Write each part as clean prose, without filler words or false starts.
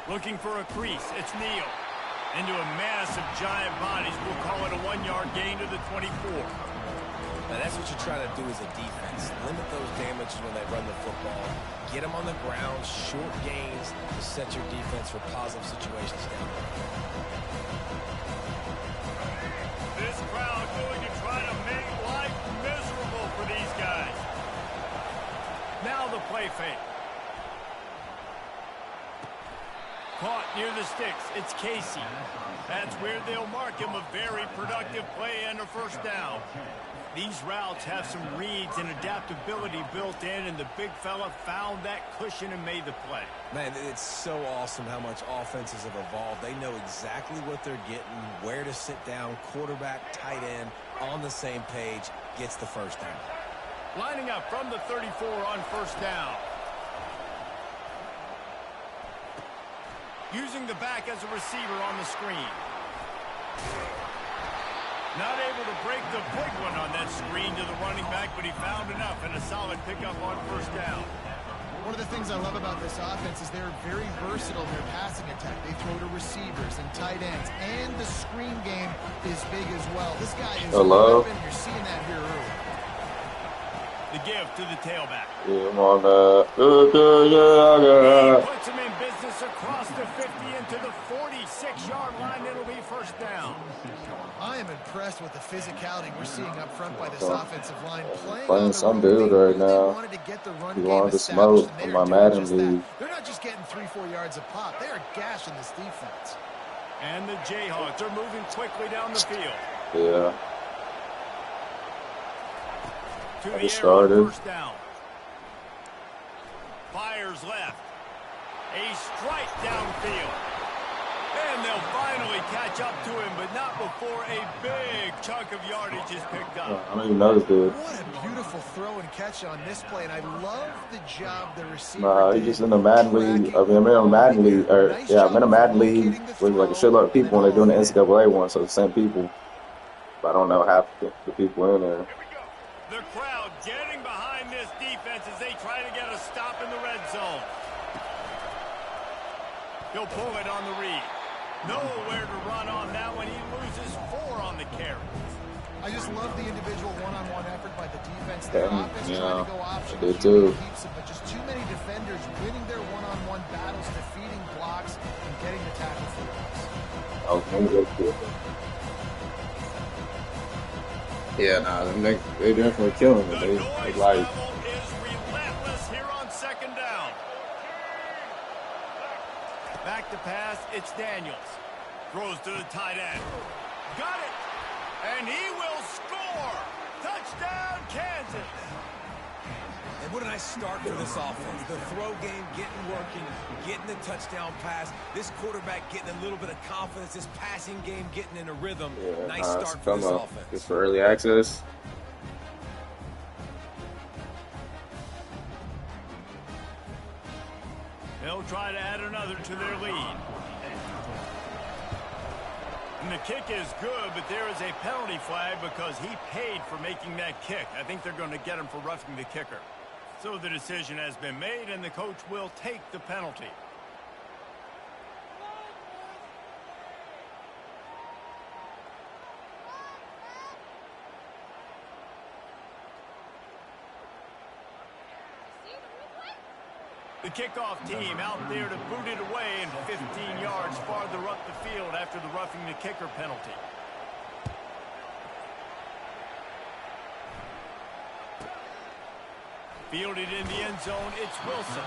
Looking for a crease. It's Neal. Into a mass of giant bodies. We'll call it a 1-yard gain to the 24. Now that's what you try to do as a defense. Limit those damages when they run the football. Get them on the ground, short gains to set your defense for positive situations down there. This crowd going to try to make life miserable for these guys. Now the play fake. Caught near the sticks. It's Casey. That's where they'll mark him. A very productive play and a first down. These routes have some reads and adaptability built in, and the big fella found that cushion and made the play. Man, it's so awesome how much offenses have evolved. They know exactly what they're getting, where to sit down, quarterback, tight end, on the same page, gets the first down. Lining up from the 34 on first down. Using the back as a receiver on the screen. Not able to break the big one on that screen to the running back, but he found enough and a solid pickup on first down. One of the things I love about this offense is they're very versatile in their passing attack. They throw to receivers and tight ends, and the screen game is big as well. This guy is a weapon. You're seeing that here early. The give to the tailback. Yeah, I'm on that. He puts him in business across the 50 into the 46-yard line. It'll be first down. I am impressed with the physicality we're seeing up front by this offensive line. Playing some dude right now. He wanted to smoke in my Madden league. They're not just getting 3-4 yards a pop. They are gashing this defense. And the Jayhawks are moving quickly down the field. Yeah. To I the started. First down. Fires left. A strike downfield. And they'll finally catch up to him, but not before a big chunk of yardage is picked up. I don't even notice this. What a beautiful throw and catch on this play, and I love the job the receiver Nah, he's just in the Madden league. I mean, I'm in a Madden league. I'm in a Madden league with like a shitload of people, and they're doing the NCAA one, so the same people. But I don't know half the people in there. The crowd getting behind this defense as they try to get a stop in the red zone. He'll pull it on the read. Nowhere to run on that one. He loses 4 on the carry. I just love the individual one-on-one effort by the defense. The offense trying to go option. I did too. But just too many defenders winning their one-on-one battles, defeating blocks, and getting the tackle for loss. Yeah, nah, they definitely killing it. They like. Is relentless here on second down. Back to pass, it's Daniels. Throws to the tight end. Got it! And he will score! Touchdown, Kansas! And what a nice start for this offense. The throw game getting working, getting the touchdown pass. This quarterback getting a little bit of confidence. This passing game getting in a rhythm. Yeah, nice start for this offense. Just for early access. They'll try to add another to their lead. And the kick is good, but there is a penalty flag because he paid for making that kick. I think they're going to get him for roughing the kicker. So the decision has been made, and the coach will take the penalty. The kickoff team out there to boot it away and 15 yards farther up the field after the roughing the kicker penalty. Fielded in the end zone, it's Wilson.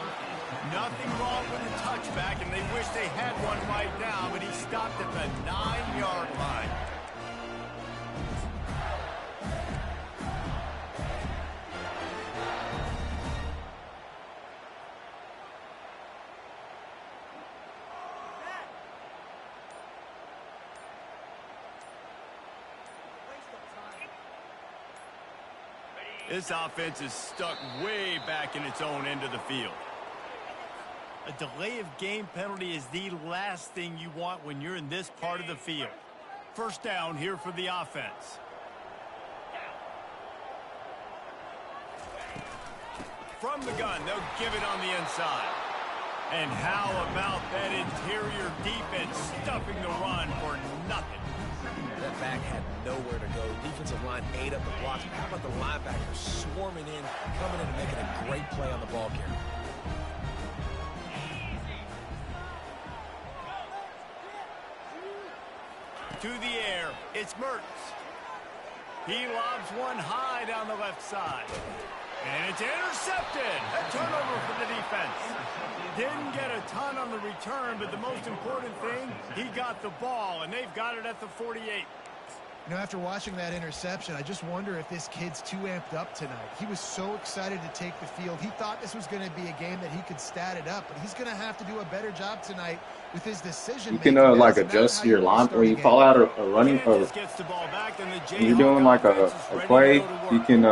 Nothing wrong with the touchback, and they wish they had one right now, but he stopped at the 9-yard line. This offense is stuck way back in its own end of the field. A delay of game penalty is the last thing you want when you're in this part of the field. First down here for the offense. From the gun, they'll give it on the inside. And how about that interior defense stuffing the run for nothing? That back had nowhere to go. Defensive line ate up the blocks. How about the linebackers swarming in, coming in and making a great play on the ball carrier? To the air, it's Mertz. He lobs one high down the left side. And it's intercepted. A turnover for the defense. Didn't get a ton on the return, but the most important thing, he got the ball, and they've got it at the 48. You know, after watching that interception, I just wonder if this kid's too amped up tonight. He was so excited to take the field. He thought this was going to be a game that he could stat it up, but he's going to have to do a better job tonight with his decision. You can like adjust your line when you call out a running or you're doing like a play. You can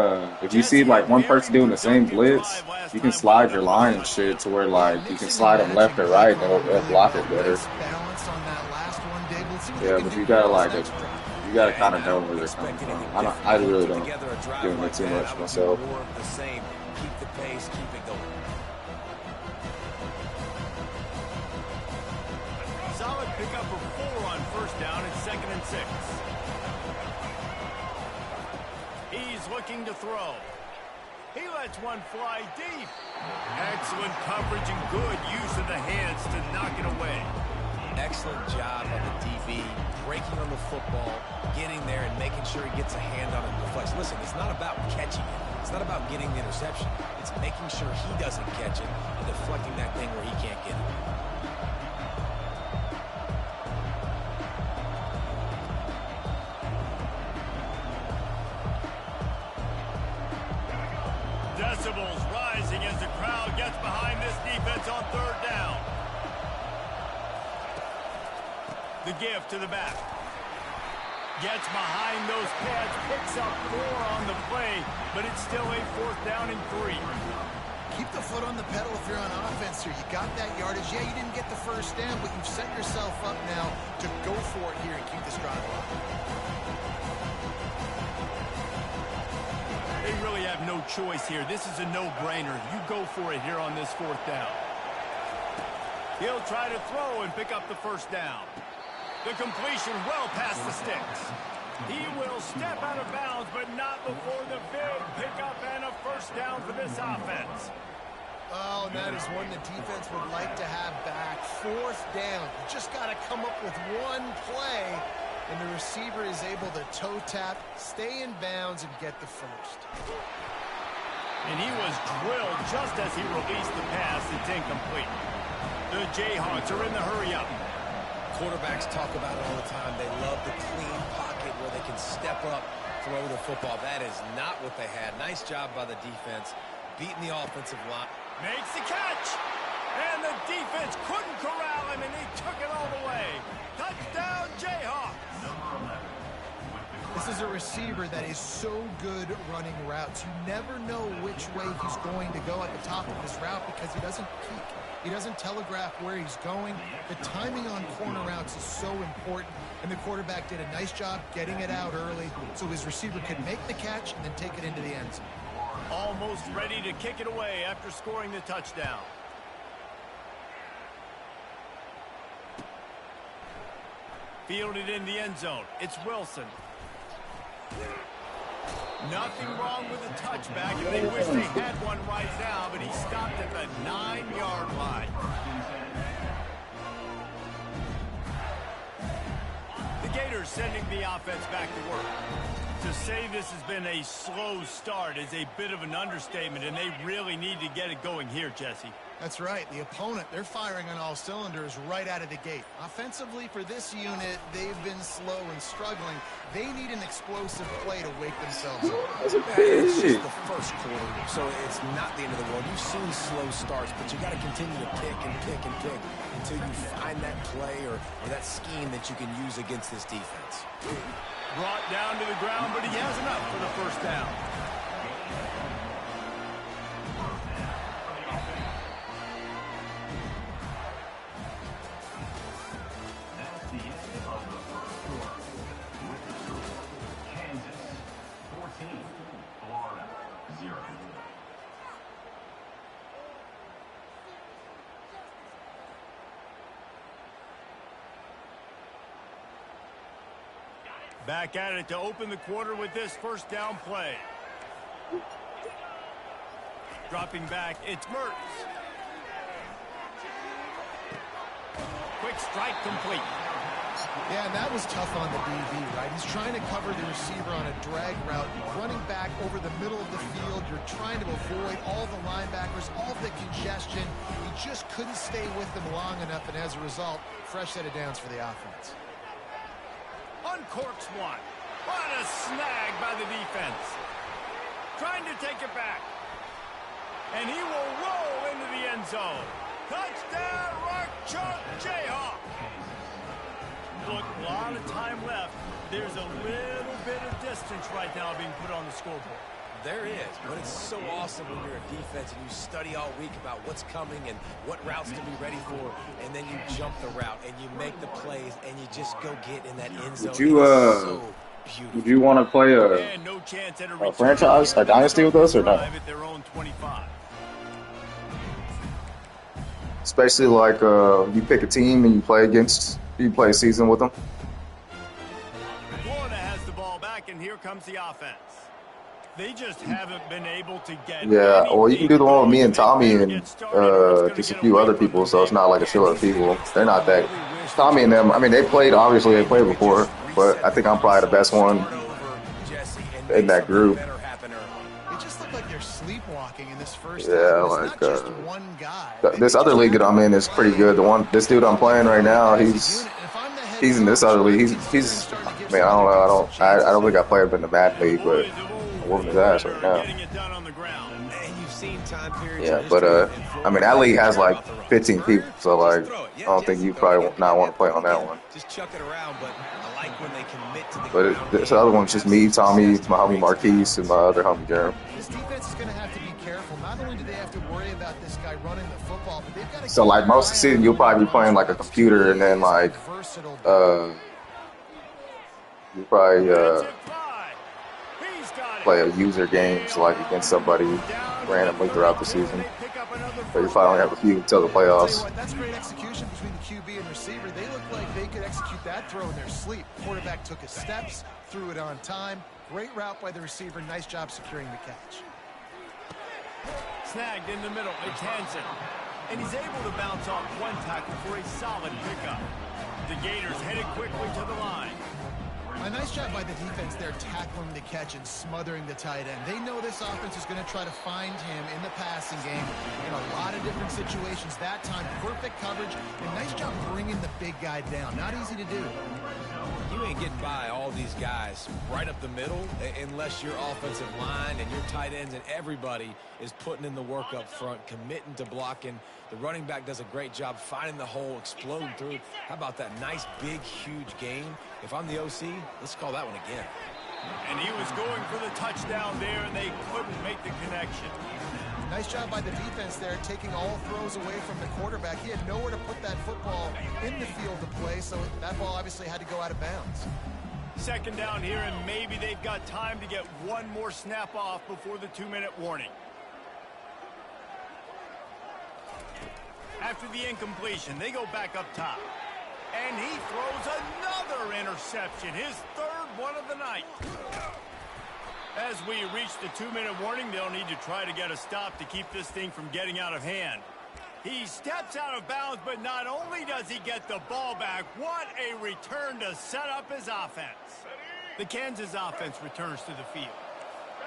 if you see like one person doing the same blitz, you can slide your line and shit to where like you can slide them left or right and it'll block it better. Yeah, but you gotta like it. You gotta kind of know where they're coming from. I really don't do it too much myself. Keep the pace, keep it going. Solid pickup of 4 on first down and 2nd and 6. He's looking to throw. He lets one fly deep. Excellent coverage and good use of the hands to knock it away. Excellent job on the DB, breaking on the football, getting there and making sure he gets a hand on it and deflects. Listen, it's not about catching it. It's not about getting the interception. It's making sure he doesn't catch it and deflecting that thing where he can't get it. Decibels rising as the crowd gets behind this defense on 3rd down. The give to the back. Gets behind those pads, picks up 4 on the play, but it's still a 4th down and 3. Keep the foot on the pedal if you're on offense here. You got that yardage. Yeah, you didn't get the first down, but you've set yourself up now to go for it here and keep this drive up. They really have no choice here. This is a no-brainer. You go for it here on this 4th down. He'll try to throw and pick up the first down. The completion well past the sticks. He will step out of bounds, but not before the big pickup and a first down for this offense. Oh, and that is one the defense would like to have back. 4th down. You just got to come up with one play, and the receiver is able to toe tap, stay in bounds, and get the first. And he was drilled just as he released the pass. It's incomplete. The Jayhawks are in the hurry-up. Quarterbacks talk about it all the time. They love the clean pocket where they can step up, throw the football. That is not what they had. Nice job by the defense, beating the offensive line. Makes the catch, and the defense couldn't corral him, and he took it all the way. Touchdown, Jayhawks. This is a receiver that is so good running routes. You never know which way he's going to go at the top of his route because he doesn't peek. He doesn't telegraph where he's going. The timing on corner routes is so important, and the quarterback did a nice job getting it out early so his receiver could make the catch and then take it into the end zone. Almost ready to kick it away after scoring the touchdown. Fielded in the end zone. It's Wilson. Nothing wrong with the touchback, and they wish they had one right now, but he stopped at the 9-yard line. The Gators sending the offense back to work. To say this has been a slow start is a bit of an understatement, and they really need to get it going here, Jesse. That's right. The opponent, they're firing on all cylinders right out of the gate. Offensively, for this unit, they've been slow and struggling. They need an explosive play to wake themselves up. It's just the first quarter, so it's not the end of the world. You've seen slow starts, but you got to continue to pick and pick and pick until you find that play or that scheme that you can use against this defense. Brought down to the ground, but he has enough for the first down. Back at it to open the quarter with this first down play. Dropping back, it's Mertz. Quick strike complete. Yeah, and that was tough on the DB, right? He's trying to cover the receiver on a drag route, running back over the middle of the field. You're trying to avoid all the linebackers, all the congestion. He just couldn't stay with them long enough, and as a result, fresh set of downs for the offense. Uncorks one. What a snag by the defense. Trying to take it back. And he will roll into the end zone. Touchdown, Rock Chalk Jayhawk. Look, a lot of time left. There's a little bit of distance right now being put on the scoreboard. There is, but it's so awesome when you're a defense and you study all week about what's coming and what routes to be ready for, and then you jump the route and you make the plays and you just go get in that end zone. Would you want to play a franchise, a dynasty with us or not? Especially like you pick a team and you play a season with them. Florida has the ball back, and here comes the offense. They just haven't been able to get. Yeah, or you can do the one with me and Tommy and just a few other people, so it's not like a show of people. They're not that. Tommy and them, I mean, they played before, but I think I'm probably the best one in that group. It just looked like they're sleepwalking in this first. Yeah, like this other league that I'm in is pretty good. This dude I'm playing right now, he's in this other league. He's man, I don't think I play him in the Mad League, but I'm whooping his ass right now. Yeah, but I mean that league has like 15 people, so like I don't think you probably not want to play on that one. Just chuck it around, but I like when they commit to the But this other one's just me, Tommy, my homie Marquise, and my other homie Jeremy. This defense is going to have to be careful. Not only do they have to worry about this guy running the football, but they've got to. So like most of the season, you'll probably be playing like a computer, and then like you probably play a user game, so like against somebody randomly throughout the season. But you probably only have a few until the playoffs. That's great execution between the QB and receiver. They look like they could execute that throw in their sleep. Quarterback took his steps, threw it on time. Great route by the receiver. Nice job securing the catch. Snagged in the middle. It's Hansen. And he's able to bounce off one tackle for a solid pickup. The Gators headed quickly to the line. A nice job by the defense there, tackling the catch and smothering the tight end. They know this offense is going to try to find him in the passing game in a lot of different situations. That time, perfect coverage, and nice job bringing the big guy down. Not easy to do. You ain't getting by all these guys right up the middle unless your offensive line and your tight ends and everybody is putting in the work up front, committing to blocking. The running back does a great job finding the hole, exploding through. How about that nice, big, huge game? If I'm the OC, let's call that one again. And he was going for the touchdown there, and they couldn't make the connection. Nice job by the defense there, taking all throws away from the quarterback. He had nowhere to put that football in the field to play, so that ball obviously had to go out of bounds. Second down here, and maybe they've got time to get one more snap off before the 2-minute warning. After the incompletion, they go back up top. And he throws another interception, his third one of the night. As we reach the 2-minute warning, they'll need to try to get a stop to keep this thing from getting out of hand. He steps out of bounds, but not only does he get the ball back, what a return to set up his offense. The Kansas offense returns to the field.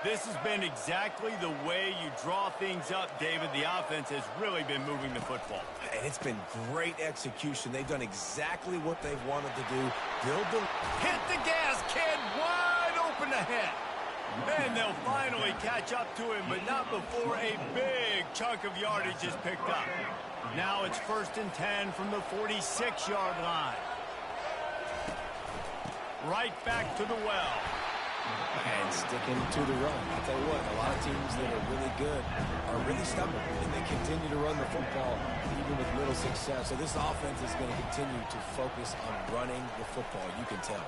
This has been exactly the way you draw things up, David. The offense has really been moving the football. And it's been great execution. They've done exactly what they've wanted to do. Hit the gas, kid. Wide open ahead. And they'll finally catch up to him, but not before a big chunk of yardage is picked up. Now it's 1st and 10 from the 46-yard line. Right back to the well. And sticking to the run. I'll tell you what, a lot of teams that are really good are really stubborn, and they continue to run the football even with little success. So this offense is going to continue to focus on running the football. You can tell.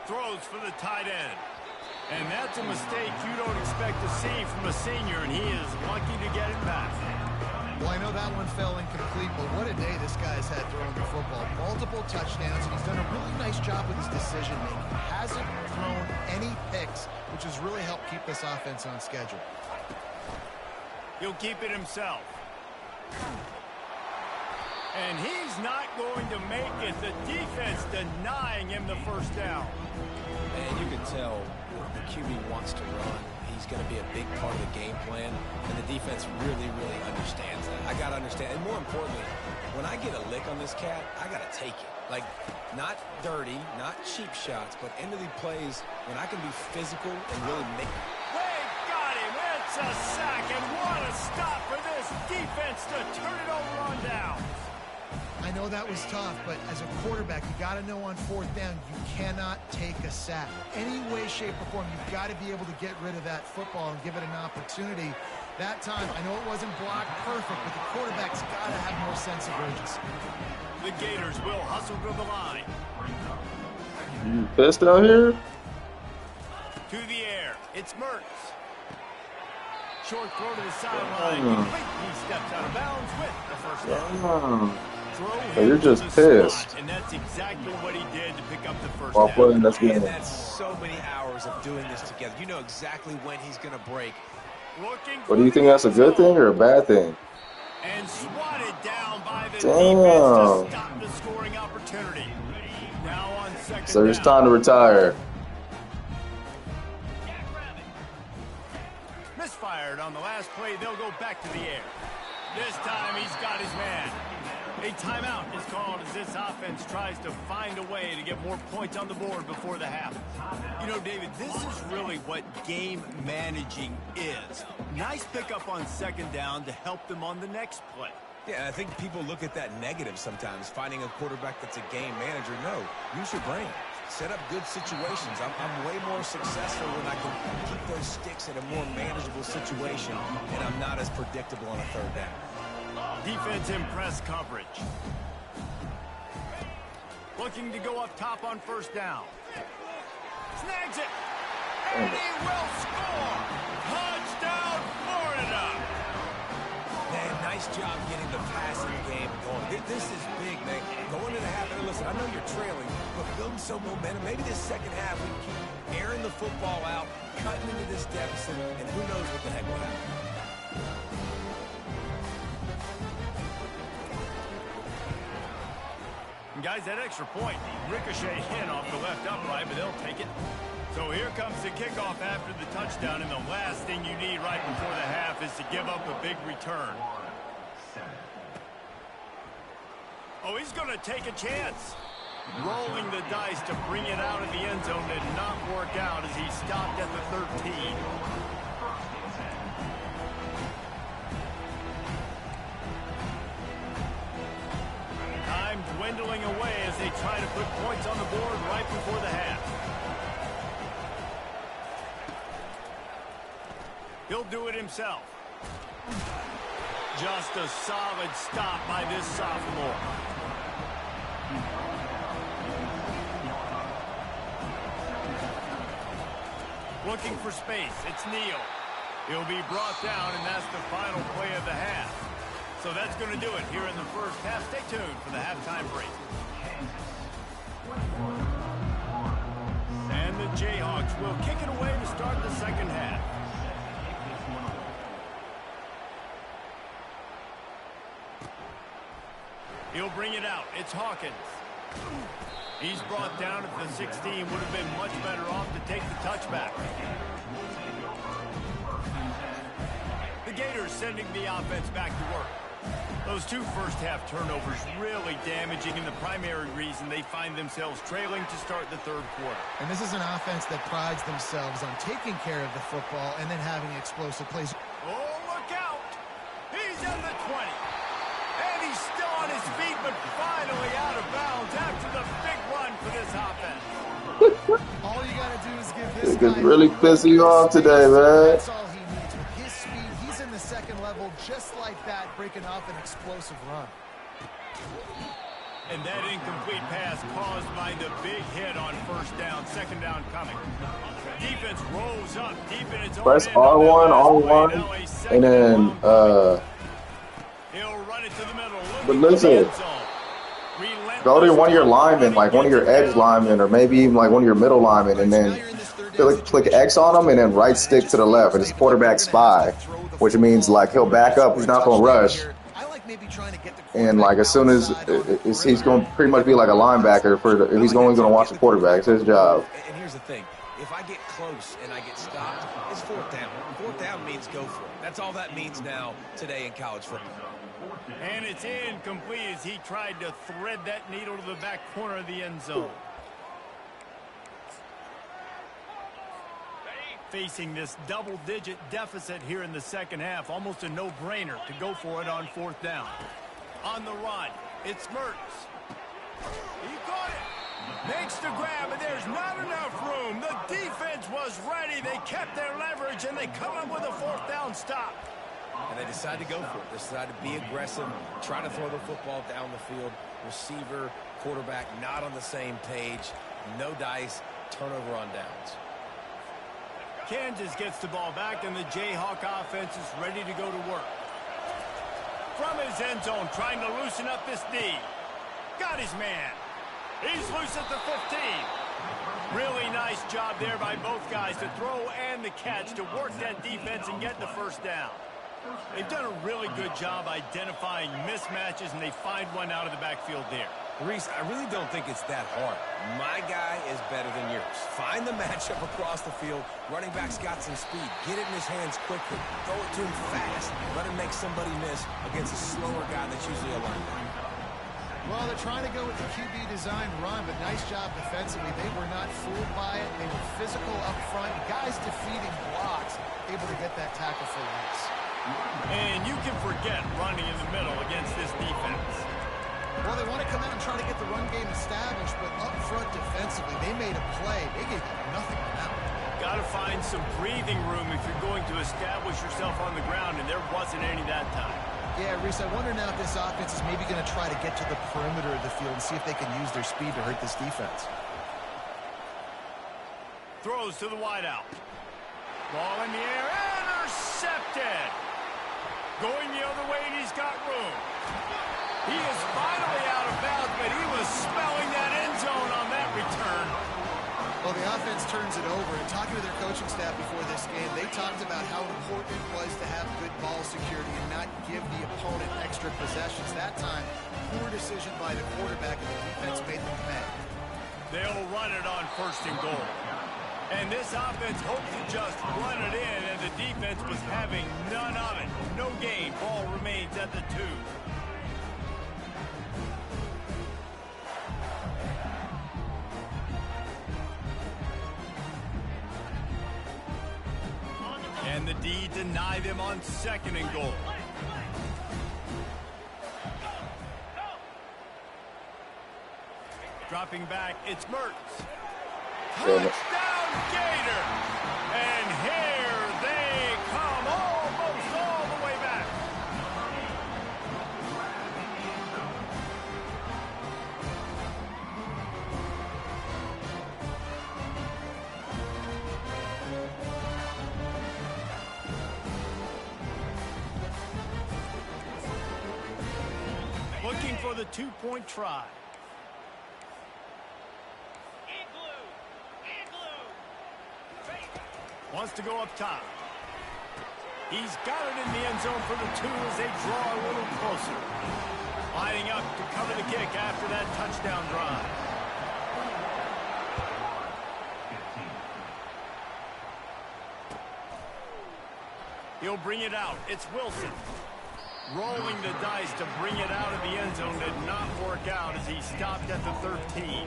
Throws for the tight end. And that's a mistake you don't expect to see from a senior, and he is lucky to get it back. Well, I know that one fell incomplete, but what a day this guy's had throwing the football. Multiple touchdowns, and he's done a really nice job with his decision-making. Hasn't thrown any picks, which has really helped keep this offense on schedule. He'll keep it himself. And he's not going to make it. The defense denying him the first down. And you can tell the QB wants to run. He's going to be a big part of the game plan, and the defense really, really understands that. I got to understand, and more importantly, when I get a lick on this cat, I got to take it. Like, not dirty, not cheap shots, but into the plays when I can be physical and really make it. They got him. It's a sack, and what a stop for this defense to turn it over on downs. I know that was tough, but as a quarterback, you got to know on fourth down, you cannot take a sack. Any way, shape, or form, you've got to be able to get rid of that football and give it an opportunity. That time, I know it wasn't blocked perfect, but the quarterback's got to have more sense of urgency. The Gators will hustle to the line. You pissed out here? To the air. It's Mertz. Short throw to the sideline. He steps out of bounds with the first down. So you're just pissed. And that's exactly what he did to pick up the first down. And that's so many hours of doing this together. You know exactly when he's going to break. What do you think, that's a good thing or a bad thing? And swatted down by the defense to stop the scoring opportunity. Now on second so it's down. time to retire. Misfired on the last play. They'll go back to the air. This time he's got his man. A timeout is called as this offense tries to find a way to get more points on the board before the half. You know, David, this is really what game managing is. Nice pickup on second down to help them on the next play. Yeah, I think people look at that negative sometimes, finding a quarterback that's a game manager. No, use your brain. Set up good situations. I'm way more successful when I can keep those sticks in a more manageable situation, and I'm not as predictable on a third down. Defense in press coverage. Looking to go up top on first down. Snags it. And he will score. Touchdown, Florida. Man, nice job getting the passing game going. This is big, man. Going into the half, and listen, I know you're trailing, but building some momentum. Maybe this second half we keep airing the football out, cutting into this deficit, and who knows what the heck will happen. Guys, that extra point, ricochet in off the left upright, but they'll take it. So here comes the kickoff after the touchdown, and the last thing you need right before the half is to give up a big return. Oh, he's going to take a chance. Rolling the dice to bring it out of the end zone did not work out as he stopped at the 13. Time dwindling away as they try to put points on the board right before the half. He'll do it himself. Just a solid stop by this sophomore. Looking for space. It's Neal. He'll be brought down, and that's the final play of the half. So that's going to do it here in the first half. Stay tuned for the halftime break. And the Jayhawks will kick it away to start the second half. He'll bring it out. It's Hawkins. He's brought down at the 16. Would have been much better off to take the touchback. The Gators sending the offense back to work. Those two first-half turnovers really damaging, and the primary reason they find themselves trailing to start the third quarter. And this is an offense that prides themselves on taking care of the football and then having explosive plays. Oh, look out! He's at the 20. And he's still on his feet, but finally out of bounds after the big run for this offense. All you got to do is give this guy really pissing you off today, man. That's all he needs. With his speed, he's in the second level just like that, breaking off an explosive run. And that incomplete pass caused by the big hit on first down. Second down coming. Defense rolls up deep in its own press end. R1, and then He'll run it to the middle. But listen, go to one of your linemen, like one of your edge linemen, or maybe even like one of your middle linemen, and then click X on them, and then right stick to the left, and it's quarterback spy, which means like he'll back up. He's not going to rush. And like as soon as he's going to pretty much be like a linebacker if he's only going to watch the quarterback. It's his job. And here's the thing: if I get close and I get stopped, it's fourth down. Fourth down means go for it. That's all that means now today in college football. And it's incomplete as he tried to thread that needle to the back corner of the end zone. Facing this double-digit deficit here in the second half, almost a no-brainer to go for it on fourth down. On the run, it's Mertz. He got it. Makes the grab, and there's not enough room. The defense was ready. They kept their leverage, and they come up with a fourth down stop. And they decide to go for it. They decide to be aggressive, try to throw the football down the field. Receiver, quarterback, not on the same page. No dice, turnover on downs. Kansas gets the ball back, and the Jayhawk offense is ready to go to work. From his end zone, trying to loosen up this D. Got his man. He's loose at the 15. Really nice job there by both guys to throw and the catch to work that defense and get the first down. They've done a really good job identifying mismatches, and they find one out of the backfield there. Reese, I really don't think it's that hard. My guy is better than yours. Find the matchup across the field. Running back's got some speed. Get it in his hands quickly. Throw it to him fast. Let him make somebody miss against a slower guy that's usually a linebacker. Well, they're trying to go with the QB design run, but nice job defensively. They were not fooled by it. They were physical up front. Guys defeating blocks, able to get that tackle for loss. And you can forget running in the middle against this defense. Well, they want to come out and try to get the run game established, but up front defensively, they made a play. They gave nothing on that one. Got to find some breathing room if you're going to establish yourself on the ground, and there wasn't any that time. Yeah, Reese, I wonder now if this offense is maybe going to try to get to the perimeter of the field and see if they can use their speed to hurt this defense. Throws to the wideout. Ball in the air, intercepted. Going the other way, and he's got room. He is finally out of bounds, but he was smelling that end zone on that return. Well, the offense turns it over, and talking to their coaching staff before this game, they talked about how important it was to have good ball security and not give the opponent extra possessions. That time, poor decision by the quarterback, and the defense made them pay. They'll run it on first and goal. And this offense hoped to just run it in, and the defense was having none of it. No gain. Ball remains at the 2. And the D deny them on second and goal. Dropping back, it's Mertz. Touchdown Gator! And here they come, almost all the way back. Looking for the two-point try. Wants to go up top. He's got it in the end zone for the 2 as they draw a little closer. Lining up to cover the kick after that touchdown drive. He'll bring it out. It's Wilson. Rolling the dice to bring it out of the end zone did not work out as he stopped at the 13.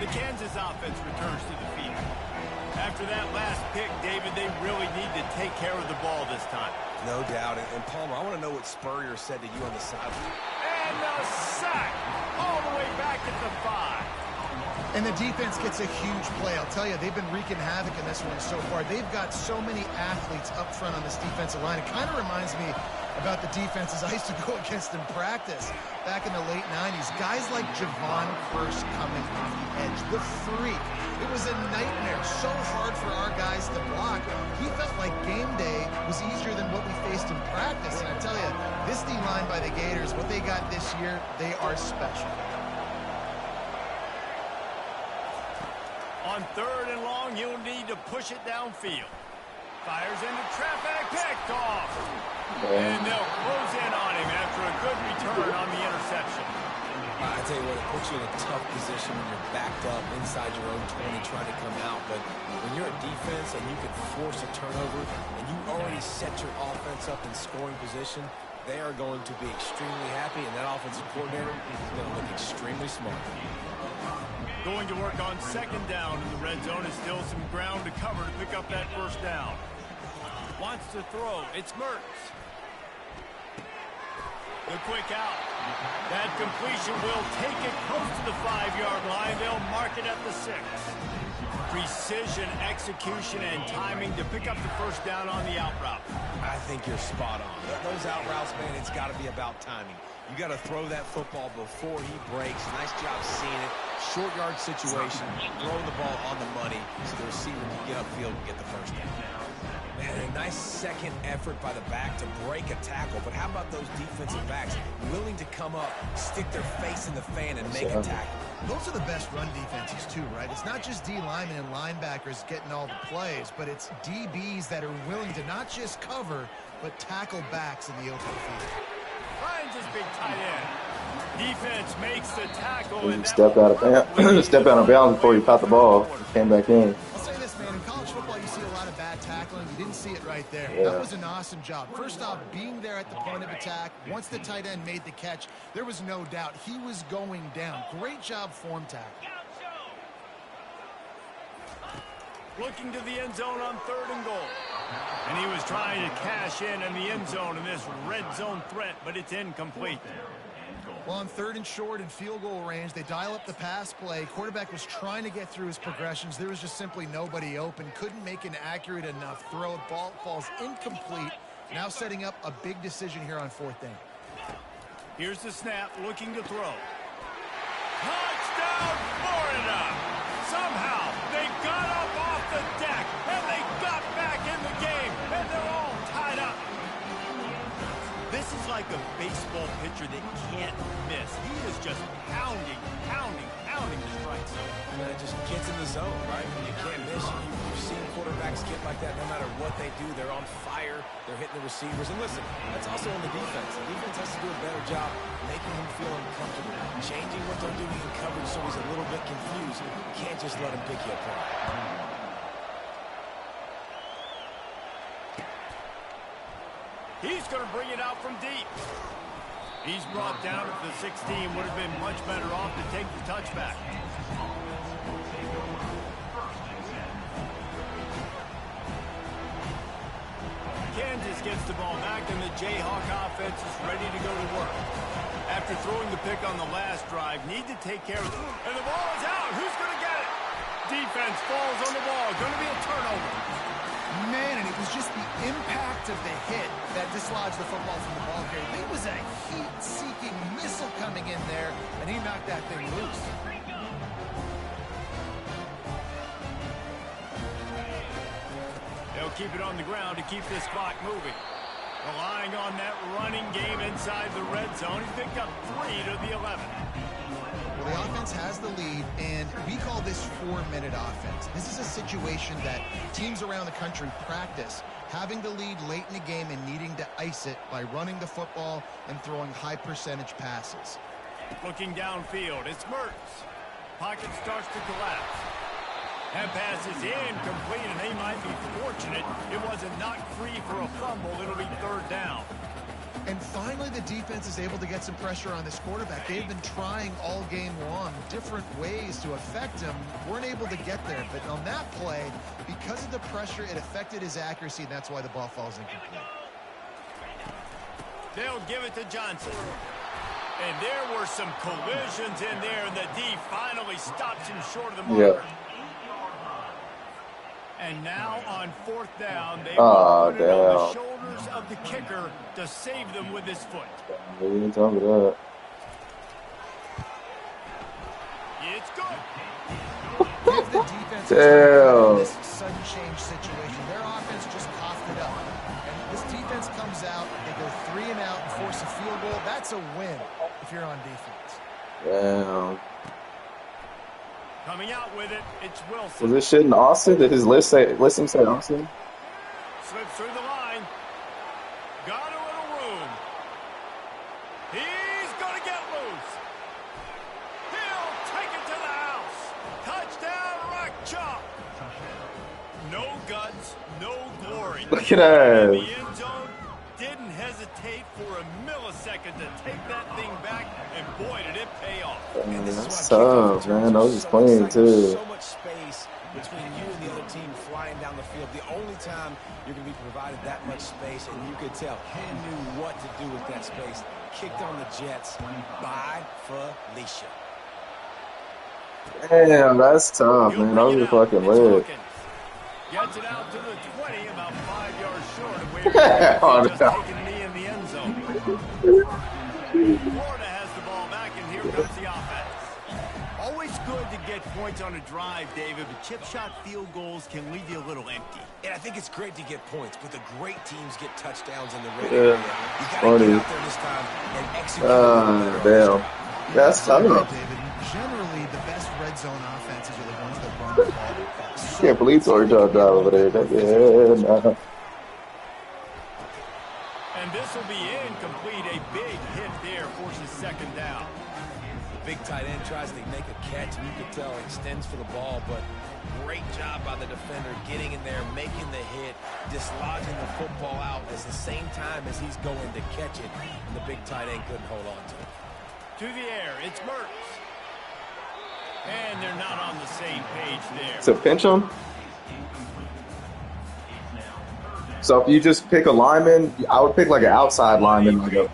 The Kansas offense returns to the field. After that last pick, David, they really need to take care of the ball this time. No doubt. And Palmer, I want to know what Spurrier said to you on the sideline. And a sack all the way back at the 5. And the defense gets a huge play. I'll tell you, they've been wreaking havoc in this one so far. They've got so many athletes up front on this defensive line. It kind of reminds me about the defenses I used to go against in practice back in the late 90s. Guys like Javon Curse coming off the edge, the freak. It was a nightmare. So hard for our guys to block. He felt like game day was easier than what we faced in practice. And I tell you, this D-line by the Gators, what they got this year, they are special. On 3rd and long, he'll need to push it downfield. Fires into traffic, picked off. And they'll close in on him after a good return on the interception. I tell you what, it puts you in a tough position when you're backed up inside your own 20 trying to come out. But when you're a defense and you can force a turnover and you already set your offense up in scoring position, they are going to be extremely happy, and that offensive coordinator is going to look extremely smart. Going to work on 2nd down in the red zone. Is still some ground to cover to pick up that 1st down. Wants to throw. It's Mertz. The quick out. That completion will take it close to the 5-yard line. They'll mark it at the 6. Precision, execution, and timing to pick up the 1st down on the out route. I think you're spot on. Those out routes, man, it's got to be about timing. You got to throw that football before he breaks. Nice job seeing it. Short yard situation, throwing the ball on the money so the receiver can get upfield and get the 1st down. Man, a nice second effort by the back to break a tackle. But how about those defensive backs willing to come up, stick their face in the fan, and make a tackle? Those are the best run defenses, too, right? It's not just D linemen and linebackers getting all the plays, but it's DBs that are willing to not just cover, but tackle backs in the open field. Finds his big tight end. Defense makes the tackle. And step out of bounds before you caught the ball. Came back in. I'll say this, man. In college football, you see a lot of bad tackling. You didn't see it right there. Yeah. That was an awesome job. First off, being there at the point of attack. Once the tight end made the catch, there was no doubt he was going down. Great job form tackle. Looking to the end zone on 3rd and goal. And he was trying to cash in the end zone in this red zone threat, but it's incomplete. Well, on 3rd and short and field goal range, they dial up the pass play. Quarterback was trying to get through his progressions. There was just simply nobody open. Couldn't make an accurate enough throw. Ball falls incomplete. Now setting up a big decision here on 4th down. Here's the snap, looking to throw. Touchdown, Florida! Somehow, they got up off the deck, and they got back in the game, and they're all tied up. This is like a baseball pitcher that can't miss. He is just pounding the strikes. And it just gets in the zone, right? When you can't miss, you've seen quarterbacks get like that no matter what they do. They're on fire. They're hitting the receivers. And listen, that's also on the defense. The defense has to do a better job making him feel uncomfortable, changing what they're doing in coverage so he's a little bit confused. You can't just let him pick you apart. He's going to bring it out from deep. He's brought down at the 16. Would have been much better off to take the touchback. Kansas gets the ball back, and the Jayhawk offense is ready to go to work. After throwing the pick on the last drive, need to take care of it. And the ball is out. Who's going to get it? Defense falls on the ball. Going to be a turnover. Man, and it was just the impact of the hit that dislodged the football from the ball carrier. It was a heat-seeking missile coming in there, and he knocked that thing loose. They'll keep it on the ground to keep this clock moving. Relying on that running game inside the red zone. He picked up 3 to the 11. Well, the offense has the lead, and we call this 4-minute offense. This is a situation that teams around the country practice, having the lead late in the game and needing to ice it by running the football and throwing high-percentage passes. Looking downfield, it's Mertz. Pocket starts to collapse. That pass is incomplete, and they might be fortunate it wasn't knocked free for a fumble. It'll be 3rd down. And finally, the defense is able to get some pressure on this quarterback. They've been trying all game long different ways to affect him. Weren't able to get there. But on that play, because of the pressure, it affected his accuracy, and that's why the ball falls incomplete. They'll give it to Johnson. And there were some collisions in there, and the D finally stops him short of the marker. Yeah. And now on 4th down, they will put it on the shoulders of the kicker to save them with his foot. You tell me that. It's good. Give the defense Damn. This sudden change situation. Their offense just coughed it up. And this defense comes out, they go 3 and out and force a field goal. That's a win if you're on defense. Damn. Coming out with it, it's Wilson. Was this shit in Austin? Did his listing say Austin? Slips through the line. Got a little room. He's going to get loose. He'll take it to the house. Touchdown, Rock Chalk. No guts, no glory. Look at that. The end zone didn't hesitate for a millisecond to take that thing back, and boy, did it pay off. Man, that's tough, man. Those is clean, too. So much space between you and the other team flying down the field. The only time you're going to be provided that much space, and you could tell he knew what to do with that space. Kicked on the Jets by Felicia. Damn, that's tough, man. Those are fucking lit. Gets it out to the 20, about 5 yards short of where he just taken a knee in the end zone. Florida has the ball back, and here comes the offense. Always good to get points on a drive, David, but chip shot field goals can leave you a little empty. And I think it's great to get points, but the great teams get touchdowns in the red area. You got to get out there this time and execute. Damn. That's tough. David, generally, the best red zone offenses are the ones that run the ball fast. Can't believe Torrey drive over there. Yeah, nah. And this will be incomplete. A big hit there forces second down. The big tight end tries to make a catch, and you can tell he extends for the ball, but great job by the defender getting in there, making the hit, dislodging the football out at the same time as he's going to catch it, and the big tight end couldn't hold on to it. To the air, it's Mertz. And they're not on the same page there. So pinch him. So if you just pick a lineman, I would pick like an outside lineman, like a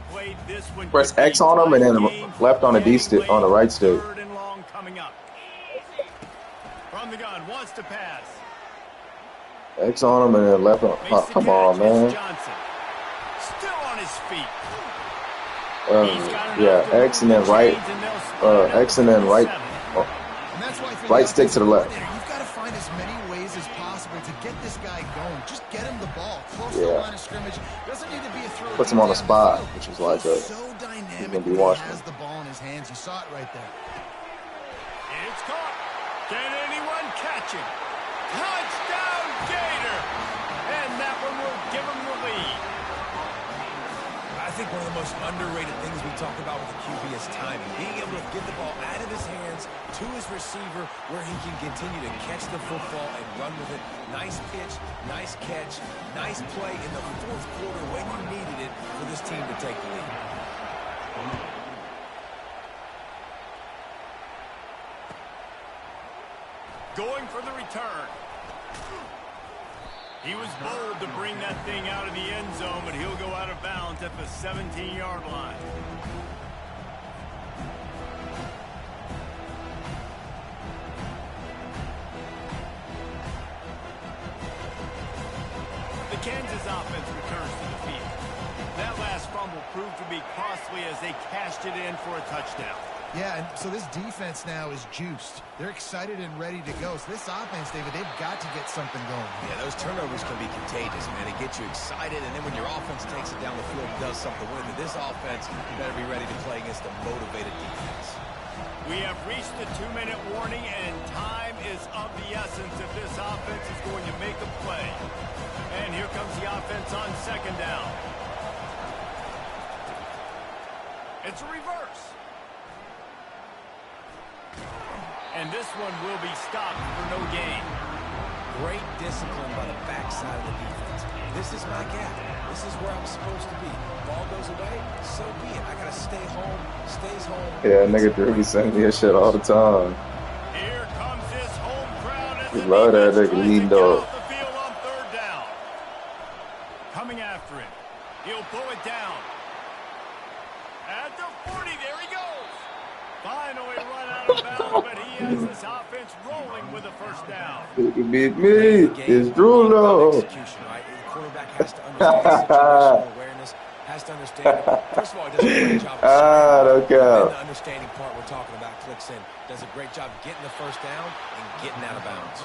press X on him and then left on a D stick on the right stick. Third and long coming up. From the gun, wants to pass. X on him and then left on. Oh, come on, man. Johnson. Still on his feet. Yeah, X and then right. X and then right. Right stick to the left. You've got to find as many ways as possible to get this guy going. Just get him the ball close to the line of scrimmage. Doesn't need to be a throw. Puts him on the spot, which is like a. So dynamic. He's gonna be watching. He has the ball in his hands. You saw it right there. It's caught. Can anyone catch it? Touchdown, Gator! And that one will give him the lead. I think one of the most underrated things we talk about with the QB is timing. Being able to get the ball out of his hands to his receiver where he can continue to catch the football and run with it. Nice pitch, nice catch, nice play in the fourth quarter when you needed it for this team to take the lead. Going for the return. He was bold to bring that thing out of the end zone, but he'll go out of bounds at the 17-yard line. The Kansas offense returns to the field. That last fumble proved to be costly as they cashed it in for a touchdown. Yeah, and so this defense now is juiced. They're excited and ready to go. So this offense, David, they've got to get something going. Yeah, those turnovers can be contagious, man. It gets you excited, and then when your offense takes it down the field and does something with it, this offense better be ready to play against a motivated defense. We have reached the 2-minute warning, and time is of the essence if this offense is going to make a play. And here comes the offense on second down. It's a reverse. And this one will be stopped for no gain. Great discipline by the backside of the defense. This is my gap. This is where I'm supposed to be. Ball goes away, so be it. I got to stay home, stays home. Yeah, nigga Drew be sending me a shit all the time. Here comes this home crowd as You love that nigga leading dog. the field on third down. Coming after him. He'll pull it down. At the 40, there he goes. Finally run out of bounds, but he has this offense rolling with a first down. It could be me. It's Drew though. Execution, right? The quarterback has to understand situational awareness, has to understand. First of all, he does a great job of don't then count. the understanding part we're talking about clicks in. Does a great job getting the first down and getting out of bounds.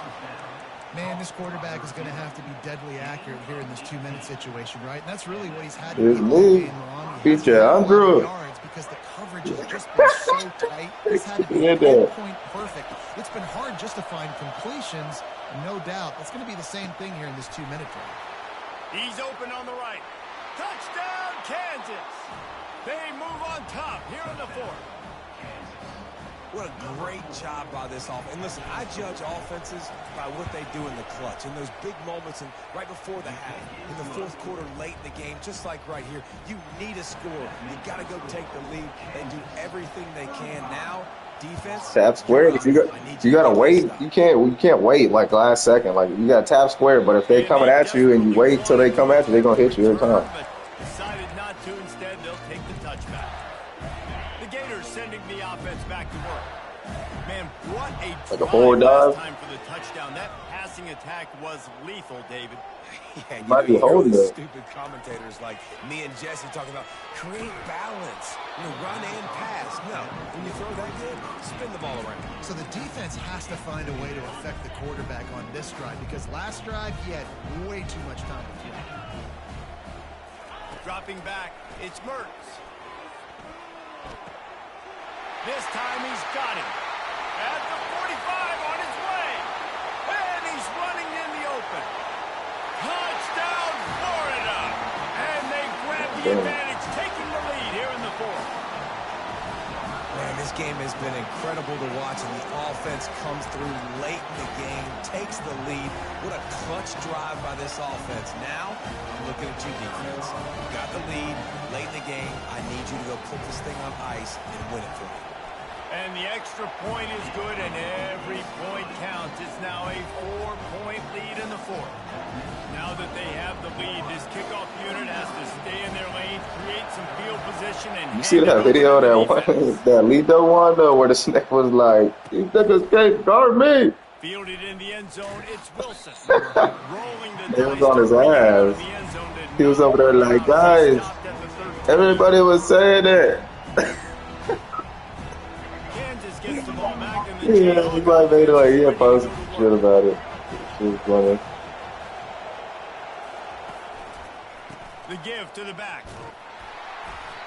Man, this quarterback is going to have to be deadly accurate here in this 2-minute situation, right? And that's really what he's had to It's do all me. game long. He Feature has to get Andrew. yards because the coverage has just been so tight. He's had to be Yeah, that. pinpoint perfect. It's been hard just to find completions. No doubt. That's going to be the same thing here in this 2-minute drive. He's open on the right. Touchdown, Kansas. They move on top here in the fourth. What a great job by this offense. And listen, I judge offenses by what they do in the clutch, in those big moments and right before the half, in the fourth quarter, late in the game, just like right here. You need a score. You got to go take the lead. They do everything they can now. Defense. Tap square. You gotta wait. You can't wait like last second. Like you got tap square. But if they coming at you and you wait till they come at you, they're gonna hit you every time. Decided not to. Instead, they'll take the touchback. The Gators sending the offense back to work. Man, what a Like a forward dive. time for the touchdown. That passing attack was lethal, David. Yeah, you Might be hear all holding these it. stupid commentators like me and Jesse talking about create balance, run and pass. No, when you throw that good, spin the ball around. So the defense has to find a way to affect the quarterback on this drive because last drive he had way too much time to throw. Dropping back, it's Mertz. This time he's got him. At the 45 on his way. And he's running in the open. Touchdown, Florida. And they grab the advantage, taking the lead here in the fourth. Man, this game has been incredible to watch, and the offense comes through late in the game, takes the lead. What a clutch drive by this offense. Now, I'm looking at you, defense. You got the lead late in the game. I need you to go put this thing on ice and win it for me. And the extra point is good, and every point counts. It's now a 4-point lead in the fourth. Now that they have the lead, this kickoff unit has to stay in their lane, create some field position, and You see that video that Lito one though, where the snake was like, "You took a skate, guard me." Fielded in the end zone, it's Wilson. Rolling the He was on his ass. He was over there like, guys, everybody was saying it. Kansas gets the ball back in the Yeah, he might made it like he had posted shit about it. It was funny. The give to the back.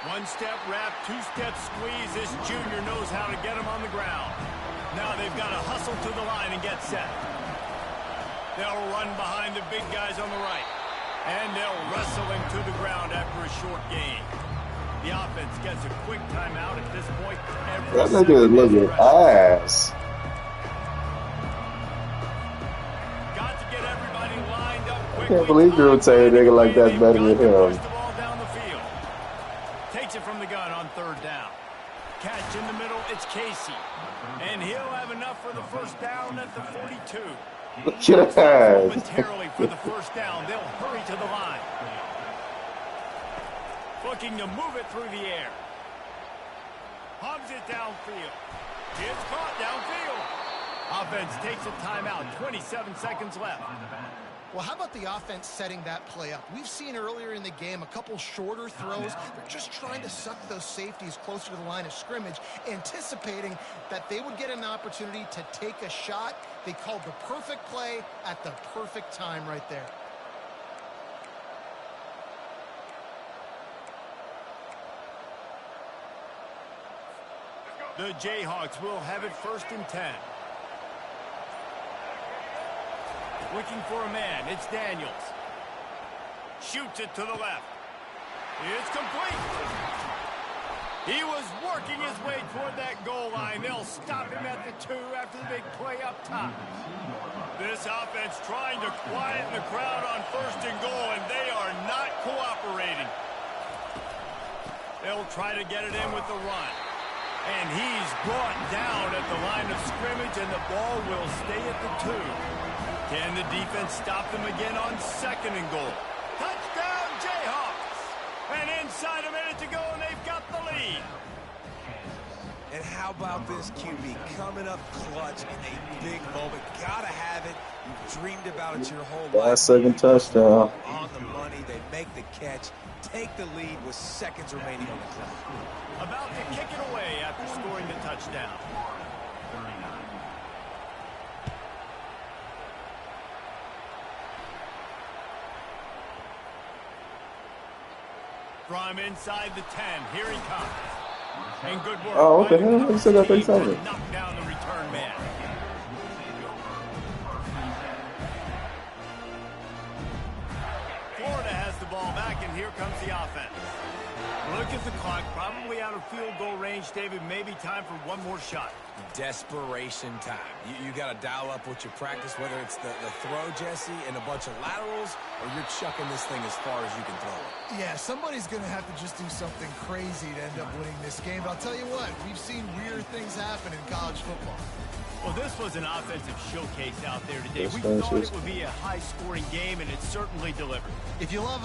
One-step wrap, two-step squeeze. This junior knows how to get him on the ground. Now they've got to hustle to the line and get set. They'll run behind the big guys on the right. And they'll wrestle him to the ground after a short gain. The offense gets a quick timeout at this point. That nigga is looking ass. Got to get everybody lined up I quickly. can't believe you would say a nigga like that's better than him. The ball down the field. Takes it from the gun on third down. Catch in the middle, it's Casey. And he'll have enough for the first down at the 42. Look at that. Momentarily for the first down, they'll hurry to the line. Looking to move it through the air. Hubs it downfield. It's caught downfield. Offense takes a timeout. 27 seconds left. Well, how about the offense setting that play up? We've seen earlier in the game a couple shorter throws. They're just trying to suck those safeties closer to the line of scrimmage, anticipating that they would get an opportunity to take a shot. They called the perfect play at the perfect time right there. The Jayhawks will have it 1st and 10. Looking for a man. It's Daniels. Shoots it to the left. It's complete. He was working his way toward that goal line. They'll stop him at the 2 after the big play up top. This offense trying to quieten the crowd on 1st and goal, and they are not cooperating. They'll try to get it in with the run. And he's brought down at the line of scrimmage, and the ball will stay at the 2. Can the defense stop them again on 2nd and goal? Touchdown, Jayhawks! And inside a minute to go, and they've got the lead. And how about this QB coming up clutch in a big moment? Gotta have it. You've dreamed about it your whole life. Last second touchdown. On the money, they make the catch, take the lead with seconds remaining on the clock. About to kick it away after scoring the touchdown. From inside the 10, here he comes. And good work. Oh, what the hell? He said that 37. Knock down the return man. Florida has the ball back, and here comes the offense. Look at the clock, probably out of field goal range, David. Maybe time for one more shot. Desperation time. You got to dial up what you practice, whether it's the throw, Jesse, and a bunch of laterals, or you're chucking this thing as far as you can throw it. Yeah, somebody's going to have to just do something crazy to end up winning this game. But I'll tell you what, we've seen weird things happen in college football. Well, this was an offensive showcase out there today. We thought it would be a high-scoring game, and it certainly delivered. If you love